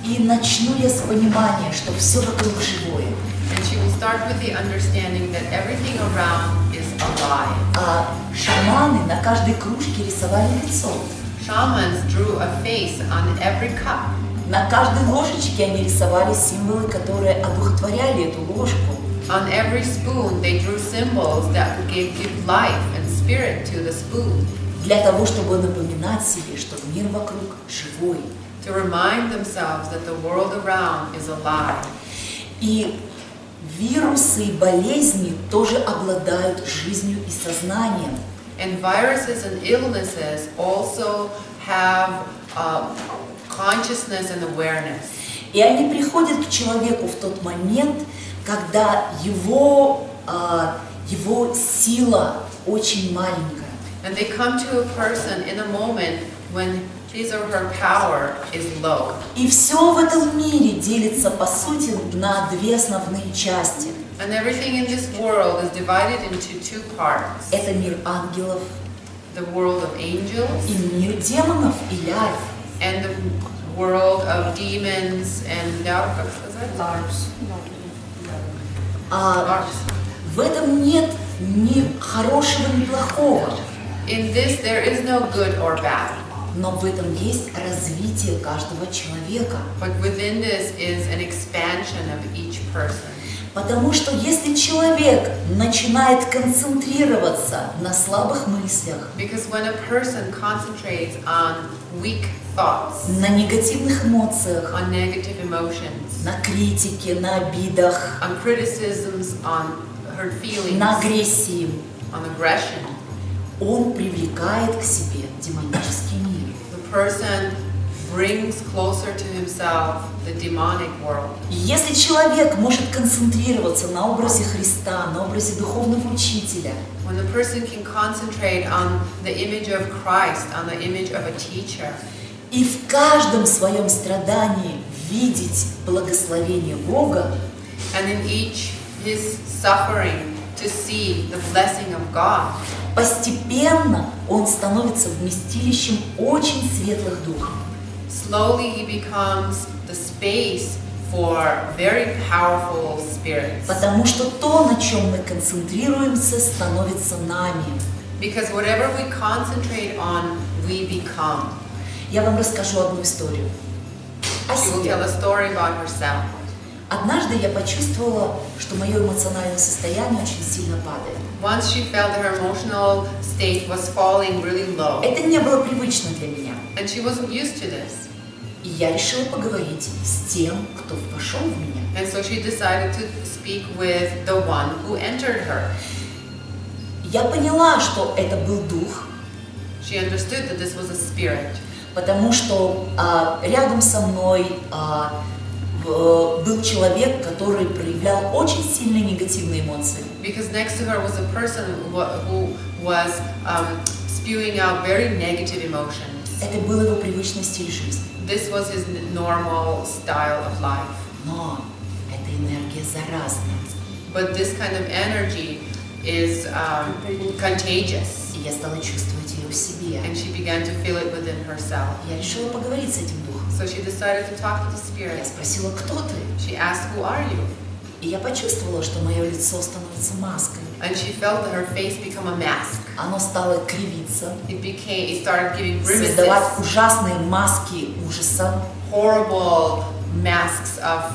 И начну я с понимания, что все вокруг живое. And she will start with the understanding that everything around is alive. А шаманы на каждой кружке рисовали лицо. Shamans drew a face on every cup. На каждой ложечке они рисовали символы, которые одухотворяли эту ложку. On every spoon, they drew symbols that would give life and spirit to the spoon. Для того, чтобы напоминать себе, что мир вокруг живой. To remind themselves that the world around is alive. И вирусы и болезни тоже обладают жизнью и сознанием. And viruses and illnesses also have consciousness and awareness. И они приходят к человеку в тот момент, когда его сила очень маленькая. And they come to a person in a moment when his or her power is low. И все в этом мире делится, по сути, на две основные части. And everything in this world is divided into two parts. Это мир ангелов The world of angels и мир демонов и лярв. and the world of demons and larvs. В этом нет ни хорошего, ни плохого. In this there is no good or bad. Но в этом есть развитие каждого человека. But within this is an expansion of each person. Потому что если человек начинает концентрироваться на слабых мыслях, Because when a person concentrates on weak thoughts, на негативных эмоциях, on negative emotions, на критике, на обидах, on criticisms, on hurt feelings, на агрессии, on aggression, он привлекает к себе демонический мир. the person brings closer to himself the demonic world. И если человек может концентрироваться на образе Христа, на образе духовного учителя, When a person can concentrate on the image of Christ, on the image of a teacher, и в каждом своем страдании видеть благословение Бога, and in each his suffering to see the blessing of God, постепенно он становится вместилищем очень светлых духов. slowly he becomes the space for very powerful spirits. Потому что то, на чем мы концентрируемся, становится нами. Because whatever we concentrate on, we become. Я вам расскажу одну историю о She will tell себе. a story about herself. Однажды я почувствовала, что мое эмоциональное состояние очень сильно падает. Once she felt that her emotional state was falling really low, Это не было привычно для меня. and she wasn't used to this. И я решила поговорить с тем, кто вошел в меня. And so she decided to speak with the one who entered her. Я поняла, что это был дух, She understood that this was a spirit. потому что рядом со мной был человек, который проявлял очень сильные негативные эмоции. Because next to her was a person who was spewing out very negative emotions. Это был его привычный стиль жизни. This was his normal style of life. Но эта энергия заразная. But this kind of energy is contagious. И я стала чувствовать ее в себе. And she began to feel it within herself. Я решила поговорить с этим духом. So she decided to talk to the Я spirit. спросила, кто ты? She asked, "Who are you?" И я почувствовала, что мое лицо становится маской. And she felt that her face become a mask. Оно стало кривиться, It started giving создавать grimaces, ужасные маски ужаса. horrible masks of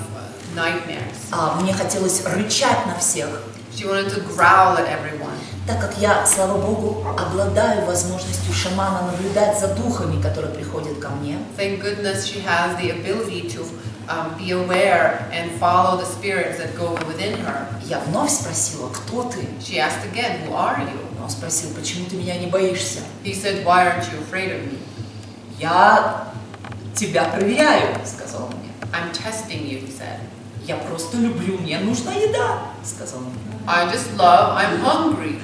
nightmares. Мне хотелось рычать на всех, She wanted to growl at everyone. так как я, слава Богу, обладаю возможностью шамана наблюдать за духами, которые приходят ко мне. Thank goodness she has the ability to be aware and follow the spirits that go within her. Я вновь спросила, кто ты? She asked again, "Who are you?" Он спросил, почему ты меня не боишься? He said, "Why aren't you afraid of me?" Я тебя проверяю, сказал он мне. "I'm testing you," he said. Я просто люблю, мне нужна еда, сказал он мне. "I just love, I'm hungry."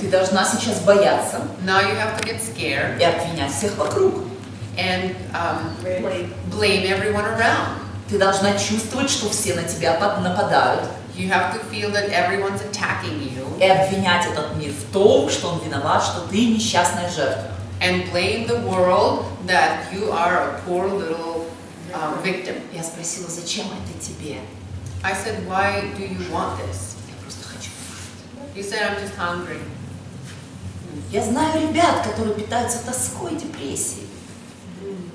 Ты должна сейчас бояться Now you have to get scared и обвинять всех вокруг. and blame everyone around. Ты должна чувствовать, что все на тебя нападают, You have to feel that everyone's attacking you и обвинять этот мир в том, что он виноват, что ты несчастная жертва. and blame the world that you are a poor little victim. Я спросила, зачем это тебе? I said, why do you want this? Я просто хочу. He said, I'm just hungry. Я знаю ребят, которые питаются тоской, депрессией.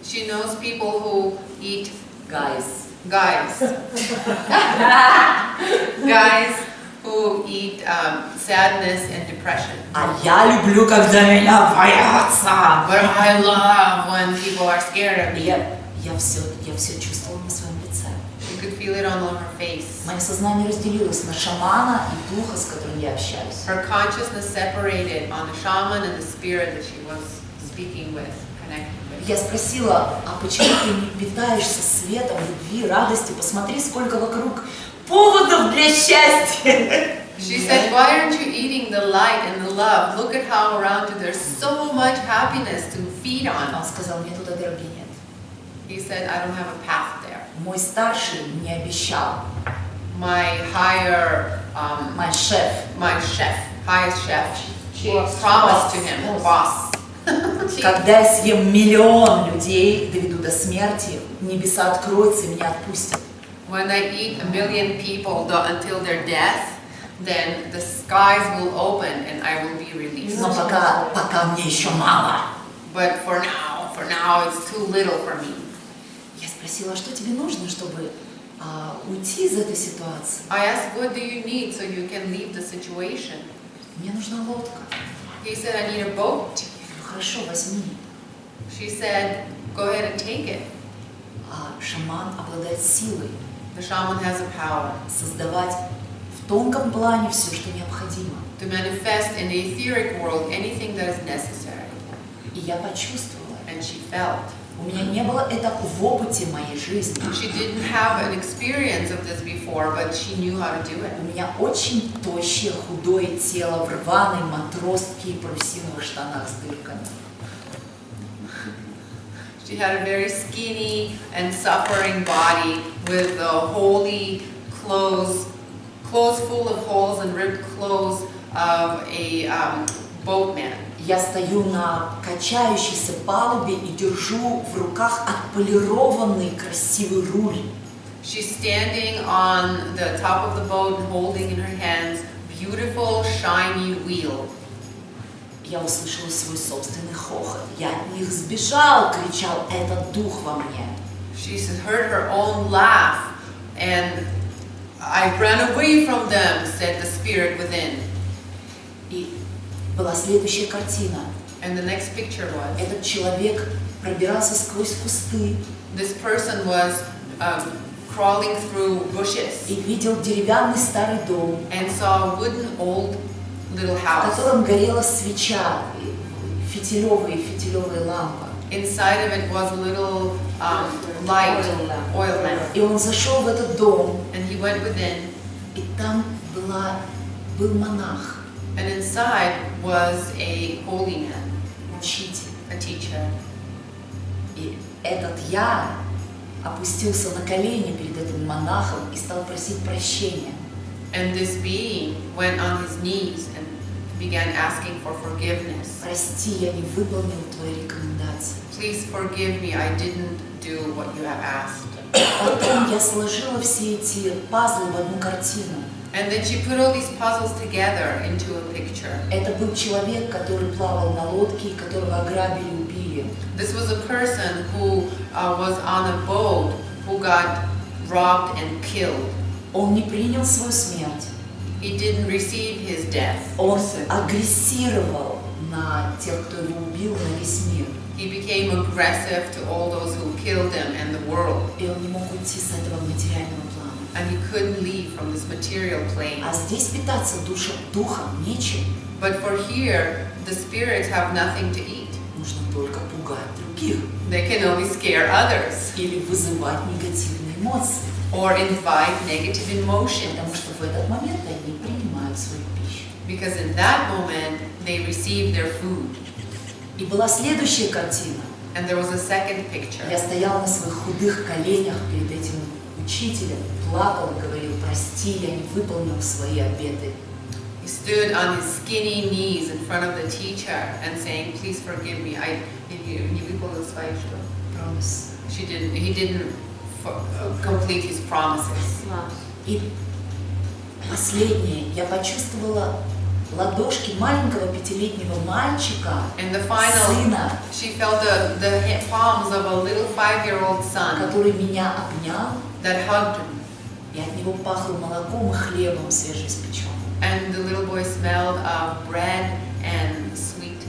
She knows people who eat Guys. guys who eat sadness and depression. А я люблю, когда меня боятся. But I love when people are scared of me. Я все чувствовала на своем лице. You could feel it on her face. Мое сознание разделилось на шамана и духа, с которым я общаюсь. Her consciousness separated on the shaman and the spirit that she was speaking with, connecting with. Я спросила, а почему ты не питаешься светом, любви, радости? Посмотри, сколько вокруг поводов для счастья. She said, why aren't you eating the light and the love? Look at how around you there's so much happiness to feed on. Он сказал, мне туда дороги нет. He said, I don't have a path there. Мой старший мне обещал, My higher, мой шеф, highest chef, she promised to him, boss. когда я съем миллион людей, доведу до смерти, небеса откроются и меня отпустят. When I eat 1 million people until their death, then the skies will open and I will be released. Но пока мне еще мало. But for now it's too little for me. Я спросила, что тебе нужно, чтобы уйти из этой ситуации? I asked, what do you need so you can leave the situation? Мне нужна лодка. He said, I need a boat. Я говорю, хорошо, возьми. She said, go ahead and take it. Шаман обладает силой The shaman has a power создавать в тонком плане все, что необходимо. to manifest in the etheric world anything that is necessary. И я почувствовала. And she felt. У меня не было этого в опыте моей жизни. She didn't have an experience of this before, but she knew how to do it. У меня очень тощее, худое тело в рваной матроске и парусиновых штанах с дырками. She had a very skinny and suffering body with the holy clothes full of holes and ripped clothes of a boatman. Я стою на качающейся палубе и держу в руках отполированный красивый руль. She's standing on the top of the boat and holding in her hands beautiful shiny wheel. Я услышала свой собственный хохот. Я от них сбежал, кричал этот дух во мне. She heard her own laugh, and I ran away from them, said the spirit within. И была следующая картина. And the next picture was, Этот человек пробирался сквозь кусты this person was crawling through bushes и видел деревянный старый дом, and saw a wooden old little в house. котором горела свеча, фитилевая лампа. Inside of it was a little light, oil lamp. И он зашел в этот дом, And he went within, и там был монах, and inside was a holy man, учитель. a teacher. И этот я опустился на колени перед этим монахом и стал просить прощения. And this being went on his knees and began asking for forgiveness. Прости, я не выполнил твои рекомендации. Please forgive me, I didn't do what you have asked. Потом я сложила все эти пазлы в одну картину. And then she put all these puzzles together into a picture. Это был человек, который плавал на лодке и которого ограбили, убили. This was a person who was on a boat who got robbed and killed. Он не принял свою смерть. He didn't receive his death. Он агрессировал на тех, кто его убил, на весь мир. He became aggressive to all those who killed him and the world. И он не мог уйти с этого материального плана. And he couldn't leave from this material plane. А здесь питаться духом нечем. But for here, the spirits have nothing to eat. Нужно только пугать других. They can only scare others Или вызывать негативные эмоции. or invite negative emotions. Потому что в этот момент они принимают свою пищу. Because in that moment, they receive their food. И была следующая картина. And there was a second picture. Я стояла на своих худых коленях перед этим учителем, плакал и говорил: прости, я не выполнил свои обеты. He stood on his skinny knees in front of the teacher and saying, please forgive me, I не выполнил свои что? Promise. He didn't complete his promises. И последнее, я почувствовала ладошки маленького 5-летнего мальчика, In the final, сына, she felt the palms of a little 5-year-old son который меня обнял, that hugged him. и от него пахло молоком и хлебом свежеиспеченным. And the little boy smelled of bread and sweet.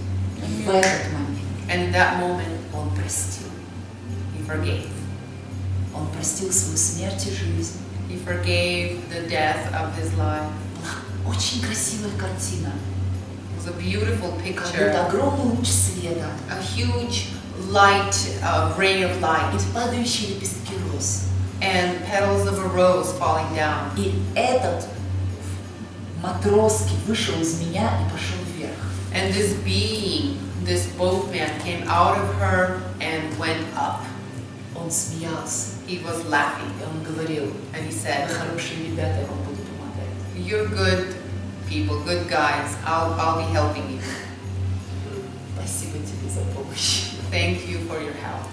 В этот момент And in that moment, он простил. he forgave. Он простил свою смерть и жизнь. He forgave the death of his life. Была очень красивая картина. It was a beautiful Как picture. будто огромный луч света A huge light, ray of light, и падающие лепестки роз. and petals of a rose falling down. И этот Матроский вышел из меня и пошел вверх. And this being, this boatman, came out of her and went up. Он смеялся, He was laughing, и он говорил: and he вы said, хорошие ребята, я вам буду помогать. "You're good people, good guys. I'll be helping you. Спасибо тебе за помощь. Thank you for your help."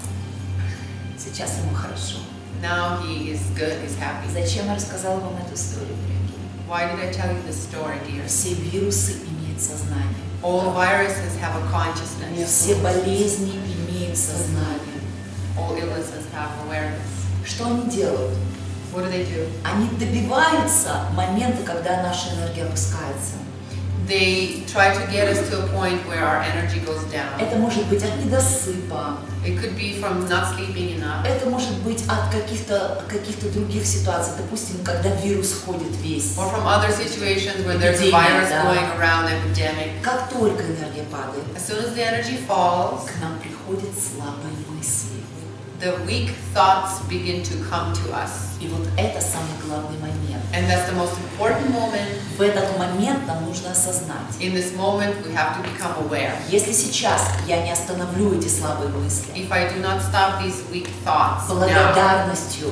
Сейчас ему хорошо. Now he is good, he's happy. Зачем я рассказала вам эту историю, дорогие? Why did I tell you this story, dear? Все вирусы имеют сознание. All viruses have a consciousness. Все болезни имеют сознание. All illnesses have awareness. Что они делают? What do? Они добиваются момента, когда наша энергия опускается. They try to get us to a point where our energy goes down. Это может быть от недосыпа, It could be from not sleeping enough. это может быть от каких-то других ситуаций. Допустим, когда вирус ходит весь. Or from other situations when there's a Эпидемия, virus да. going around, epidemic. Как только энергия падает, As soon as the energy falls, к нам приходят слабые мысли. the weak thoughts begin to come to us. И вот это самый главный момент. And that's the most important moment. В этот момент нам нужно осознать. In this moment, we have to become aware. Если сейчас я не остановлю эти слабые мысли If I do not stop these weak thoughts now, благодарностью,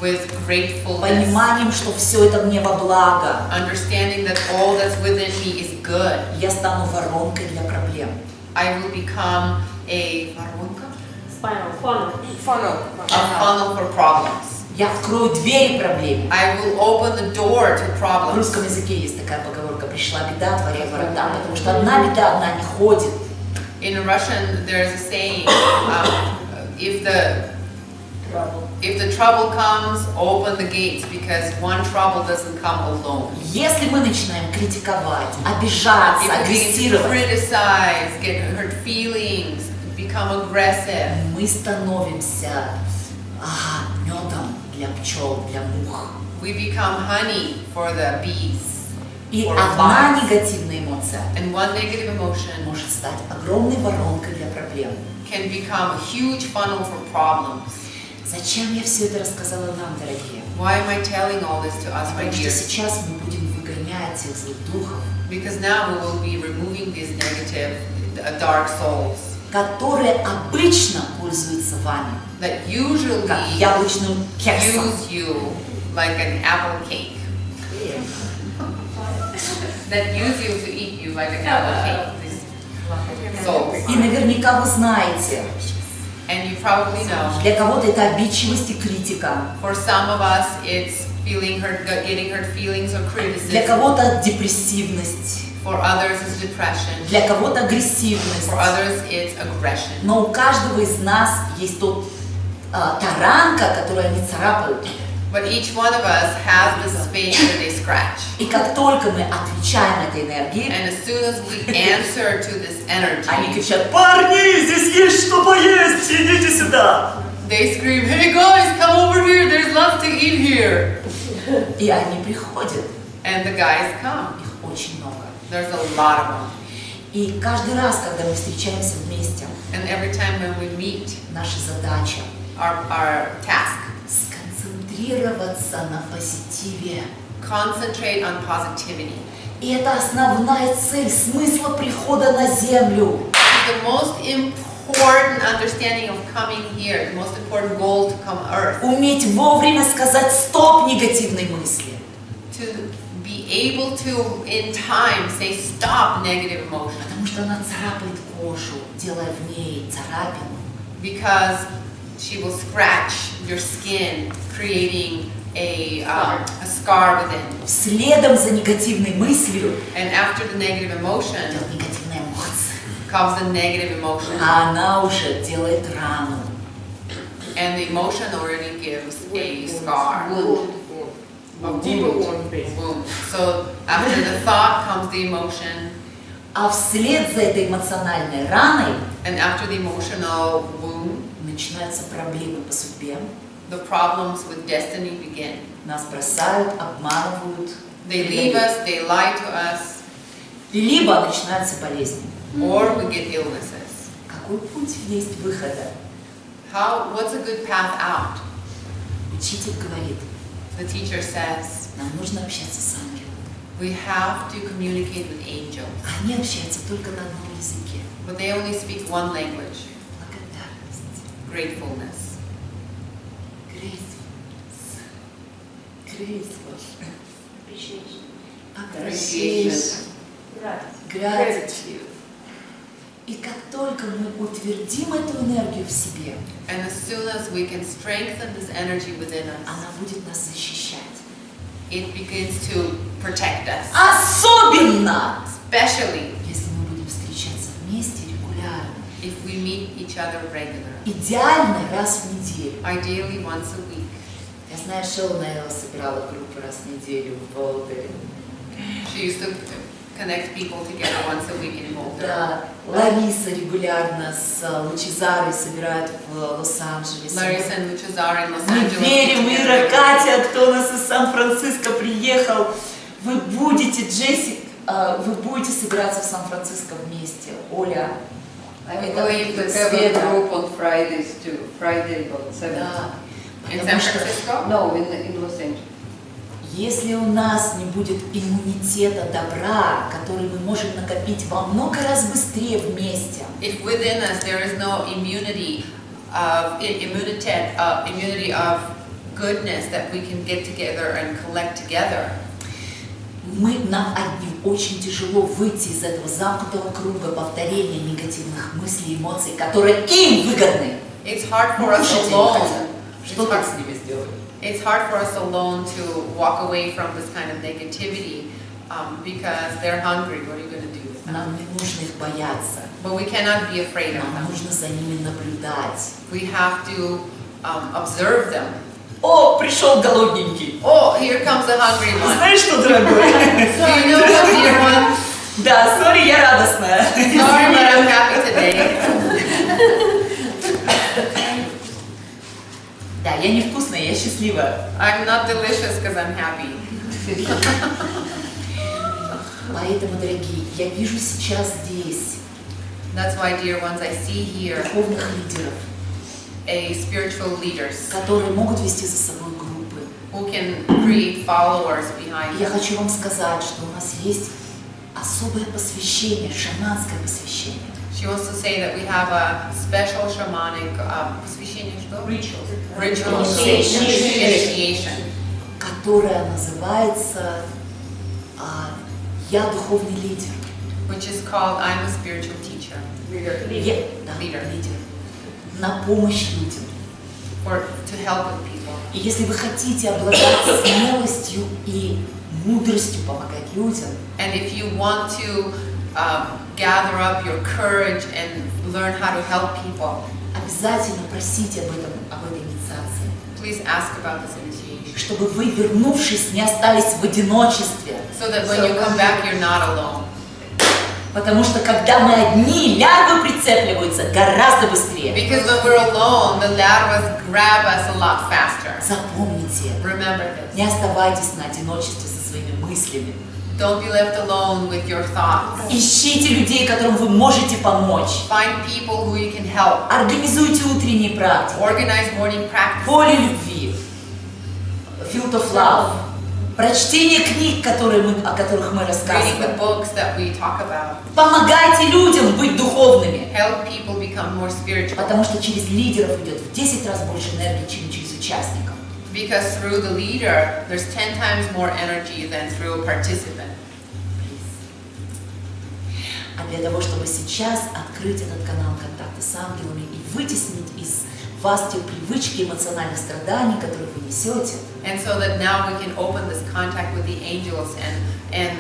with gratefulness, пониманием, что все это мне во благо, understanding that all that's within me is good, я стану воронкой для проблем. I will become a воронка? Funnel. A funnel for problems. Я открою двери проблеме. I will open the door to В problems. русском языке есть такая поговорка: пришла беда, творя ворота, потому что одна беда одна не ходит. In Russian, there's a saying, if the trouble comes, open the gates, because one trouble doesn't come alone. Если мы начинаем критиковать, обижаться, If we begin to агрессировать, criticize, get hurt feelings, become aggressive, мы становимся медом для пчел, для мух. we become honey for the bees. И For одна flies. негативная эмоция And one negative emotion может стать огромной воронкой для проблем. can become a huge funnel for problems. Зачем я все это рассказала нам, дорогие? Why am I telling all this to us, my Потому что dear? сейчас мы будем выгонять этих злых духов, Because now we will be removing these negative, dark souls которые обычно пользуются вами, that usually как яблочным кексом. use you like an apple cake. That use you to eat you like an apple cake. These souls. И наверняка вы знаете, And you probably know, для кого-то это обидчивость и критика, for some of us, it's feeling hurt, getting hurt feelings or для criticism. кого-то депрессивность, For others, it's depression. для кого-то агрессивность. For others, it's aggression. Но у каждого из нас есть тот таранка, которую они царапают. But each one of us has the space where they scratch. И как только мы отвечаем этой энергии, And as soon as we answer to this они energy, кричат: парни, здесь есть что поесть, идите сюда. they scream, "Hey guys, come over here, there's lots to eat here." И они приходят, And the guys come. их очень много. There's a lot of them. И каждый раз, когда мы встречаемся вместе, And every time when we meet, наша задача our task, сконцентрироваться на позитиве. concentrate on positivity. И это основная цель смысла прихода на Землю. The most important understanding of coming here, the most important goal to come Earth, Уметь вовремя сказать стоп негативной мысли. to be able to, in time, say stop negative emotion. Потому что она царапает кожу, делая в ней царапину. Because she will scratch your skin, creating a scar within. Следом за негативной мыслью And after the negative emotion идет негативная эмоция. comes the negative emotion. А она уже делает рану. And the emotion already gives a scar. Deeper one, basically. Wound. So after the thought comes the emotion, А вслед за этой эмоциональной раной and after the emotional wound, начинаются проблемы по судьбе. the problems with destiny begin. Нас бросают, обманывают. They leave us, they lie to us, Либо начинаются болезни. or we get illnesses. Какой путь есть выхода? What's a good path out? Учитель говорит, The teacher says, нам нужно общаться с ангелом. we have to communicate with angels, Они общаются только на одном языке. but they only speak one language, Благодарность. gratefulness. Graceful. Appreciation. Appreciation. Gratitude. Gratitude. И как только мы утвердим эту энергию в себе, And as soon as we can strengthen this energy within us, она будет нас защищать. it begins to protect us. Особенно, Especially если мы будем встречаться вместе регулярно. if we meet each other regularly, Идеально раз в неделю. ideally once a week. Я знаю, Шелла собирала группу раз в неделю в Болдере. She used to connect people together once a week in Boulder. Да, Лариса регулярно с Лучезарой собирают в Лос-Анджелесе. Larissa and Luchazar in Los Мы Angeles. верим, together. Ира, Катя, кто у нас из Сан-Франциско приехал, вы будете, вы будете собираться в Сан-Франциско вместе. Оля, I'm going to have a group on Fridays too. Friday on 7th. да. In Потому San что Francisco? No, in Los Angeles. если у нас не будет иммунитета добра, который мы можем накопить во много раз быстрее вместе, If within us there is no immunity of goodness that we can get together and collect together, нам одним очень тяжело выйти из этого замкнутого круга повторения негативных мыслей и эмоций, которые им выгодны. it's hard for Ну, us кушать они alone. хотят. Что ты с ними сделаешь? It's hard for us alone to walk away from this kind of negativity because they're hungry. What are you going to do with them? Нам не нужно их бояться. But we cannot be afraid of Нам them. нужно за ними наблюдать. We have to observe them. О, пришел голодненький. Oh, here comes the hungry one. Знаешь что, дорогой? Do you know what, dear one? Да, сори, я радостная. Sorry, but I'm happy today. Да, я невкусная, я счастливая. I'm not delicious because I'm happy. Поэтому, дорогие, я вижу сейчас здесь That's why, dear ones, I see here духовных лидеров, spiritual leaders которые могут вести за собой группы. who can create followers behind Я them. хочу вам сказать, что у нас есть особое посвящение, шаманское посвящение, She wants to say that we have a special shamanic посвящение, что? Ritual initiation, которое называется «Я духовный лидер». which is called I'm a spiritual teacher, Да, Лидер. лидер. На помощь людям. to help with people. И если вы хотите обладать смелостью и мудростью помогать людям, And if you want to gather up your courage and learn how to help people, обязательно просите об этой инициации, please ask about this initiation. чтобы вы, вернувшись, не остались в одиночестве. So that when you come back, you're not alone. Потому что когда мы одни, лярвы прицепливаются гораздо быстрее. Because when we're alone, the larvas grab us a lot faster. Запомните, Remember не this. оставайтесь на одиночестве со своими мыслями. Don't be left alone with your thoughts. Ищите людей, которым вы можете помочь. Find people who you can help. Организуйте утренние практики. Organize morning practice. Поле любви. Field of Love. Прочтение книг, о которых мы Reading the рассказываем. books that we talk about. Помогайте людям быть духовными. Help people become more spiritual. Потому что через лидеров идет в 10 раз больше энергии, чем через участников. Because through the leader, there's 10 times more energy than through a participant. А для того, чтобы сейчас открыть этот канал контакта с ангелами и вытеснить из вас те привычки эмоциональных страданий, которые вы несете. And so that now we can open this contact with the angels and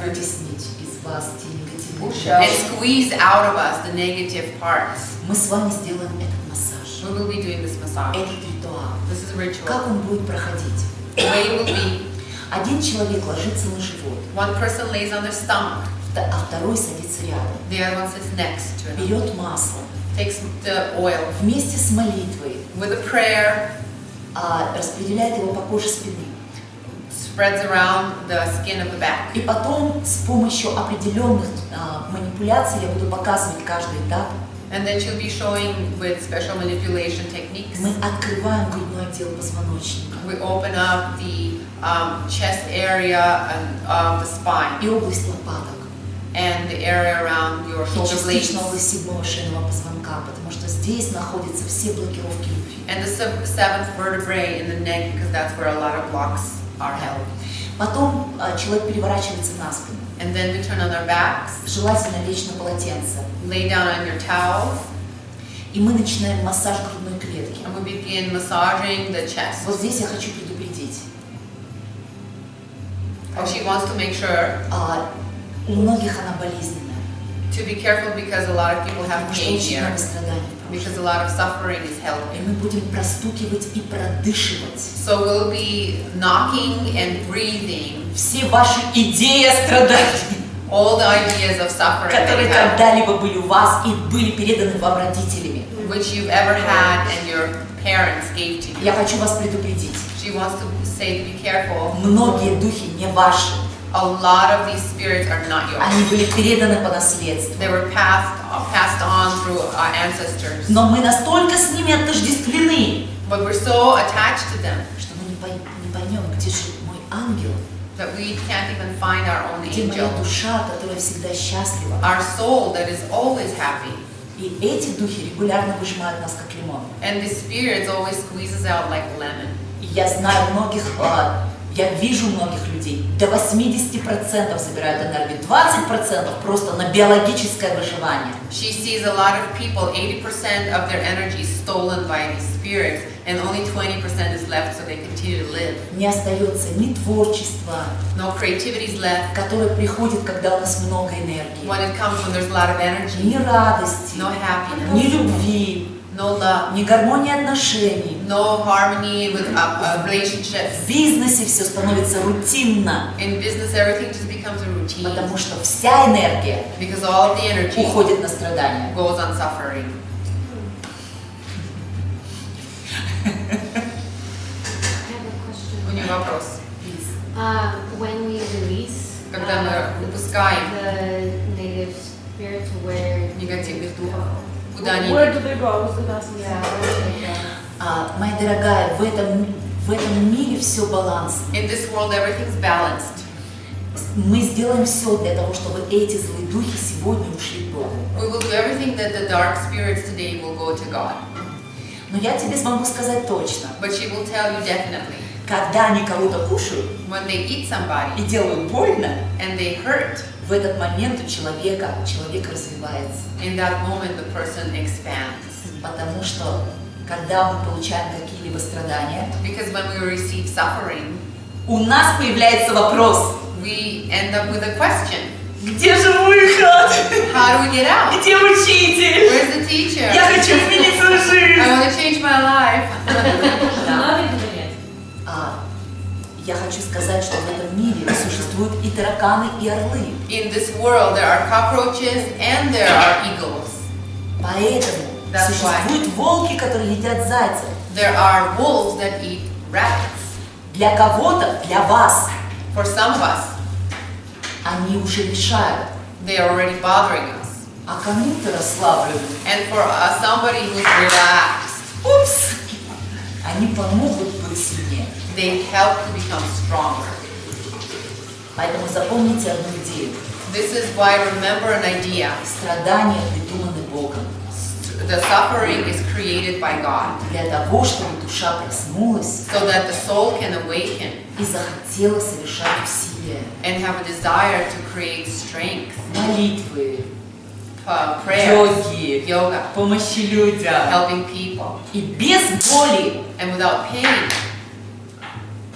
Вытеснить из вас те негативные Push вещи. squeeze out of us the negative parts. Мы с вами сделаем этот массаж, We will be doing this massage. этот ритуал. This is a ritual. Как он будет проходить? The way it will be, Один человек ложится на живот, one person lays on their stomach, а второй садится рядом. the other one sits next to him, Берет масло. takes the oil Вместе с молитвой with a prayer, распределяет его по коже спины. spreads around the skin of the back. И потом с помощью определенных манипуляций я буду показывать каждый этап. And then she'll be showing with special manipulation techniques. Мы открываем грудной отдел позвоночника We open up the chest area of the spine и область лопаток, and the area around your и shoulder blades частично область седьмого шейного позвонка, потому что здесь находятся все блокировки любви. and the seventh vertebrae in the neck, because that's where a lot of blocks are held. Потом человек переворачивается на спину, And then we turn on our backs, желательно лечь на полотенце, lay down on your towels, и мы начинаем массаж грудной клетки. and we begin massaging the chest. Вот здесь я хочу предупредить. She wants to make sure У многих она болезненная, to be careful because a lot of people have потому что pain очень here, много страданий в because прошлом. a lot of suffering is held И here. мы будем простукивать и продышивать So we'll be knocking and breathing все ваши идеи о страдании, all the ideas of suffering that которые you have, когда-либо были у вас и были переданы вам родителями. which you've ever had and your parents gave to you. Я хочу вас предупредить. She wants to say to be careful. Многие духи не ваши. A lot of these spirits are not yours. Они были переданы по наследству. They were passed on through our ancestors. Но мы настолько с ними отождествлены, But we're so attached to them что мы не поймем, где же мой ангел, that we can't even find our own где моя angel, душа, которая всегда счастлива. our soul that is always happy. И эти духи регулярно выжимают нас как лимон. And the spirits always squeezes out like lemon. И я знаю многих, я вижу многих людей, до 80% забирают энергию, 20% просто на биологическое выживание. She sees a lot of people, 80% of their energy stolen by these spirits, and only 20% is left so they continue to live. Не остается ни творчества, No creativity is left. которое приходит, когда у нас много энергии, When it comes when there's a lot of energy, ни радости, no happiness, ни любви, no love, ни гармонии отношений. no harmony with relationships. В бизнесе все становится рутинно, In business, everything just becomes a routine потому что вся энергия because all of the energy уходит на страдания. goes on suffering. I have a question. У нее вопрос. When we release Когда мы выпускаем the native spirits, where негативных духов, куда они Where do they go? I was gonna ask you. yeah, where do they go? Моя дорогая, в этом мире все балансно. In this world, everything's balanced. Мы сделаем все для того, чтобы эти злые духи сегодня ушли к Богу. We will do everything that the dark spirits today will go to God. Но я тебе смогу сказать точно, But she will tell you definitely, когда они кого-то кушают when they eat somebody и делают больно, and they hurt, в этот момент у человек развивается. in that moment the person expands. Потому что, когда мы получаем какие-либо страдания, Because when we receive suffering, у нас появляется вопрос: we end up with a question. где же выход? How do we get out? Где учитель? Where's the teacher? Я хочу изменить свою жизнь. I want to change my life. Надо или нет? Я хочу сказать, что в этом мире существуют и тараканы, и орлы. In this world, there are cockroaches and there are eagles. Поэтому That's существуют волки, которые едят зайцев. There are wolves that eat rabbits. Для кого-то, для вас, For some of us, они уже мешают, they are already bothering us. а кому-то расслаблены. And for somebody who's relaxed, Упс! Они помогут быть сильнее. they help to become stronger. Поэтому запомните одну идею. This is why remember an idea. Страдания придуманы Богом. The suffering is created by God Для того, чтобы душа проснулась so that the soul can awaken и захотела совершать усилия, and have a desire to create strength, молитвы, prayers, йоги, yoga, помощи людям. helping people, И без боли and without pain,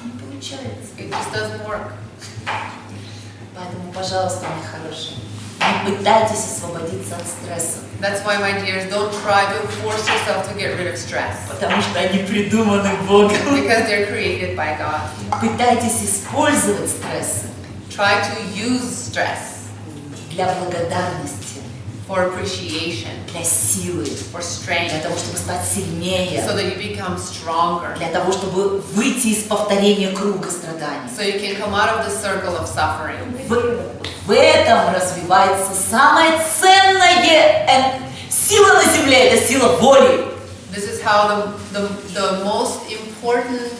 не получается. it just doesn't work. Поэтому, пожалуйста, мои хорошие, не пытайтесь освободиться от стресса, That's why, my dears, don't try to force yourself to get rid of stress, потому что они придуманы Богом. because they're created by God. Пытайтесь использовать стрессы Try to use stress для благодарности, for appreciation, для силы, for для strength, того, чтобы стать сильнее, so that you become stronger, для того, чтобы выйти из повторения круга страданий. so you can come out of the circle of suffering. В этом развивается самая ценная сила на земле, это сила воли. This is how the most important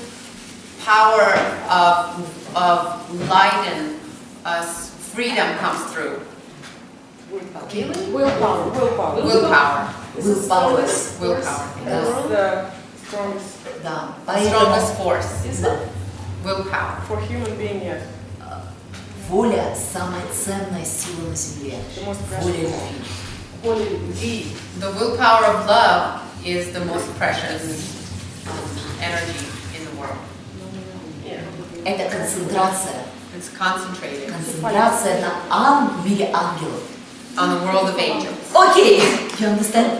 power of light and freedom comes through. Willpower. Willpower. Willpower. Willpower. Да, The strongest да. The Поэтому strongest force. да, Willpower. for human being, yes. воля самая ценная сила на земле. The most Воля precious. любви. The willpower of love is the most precious energy in the world. Это концентрация. It's concentrated Концентрация на мире ангелов. on the world of angels. Окей, you understand?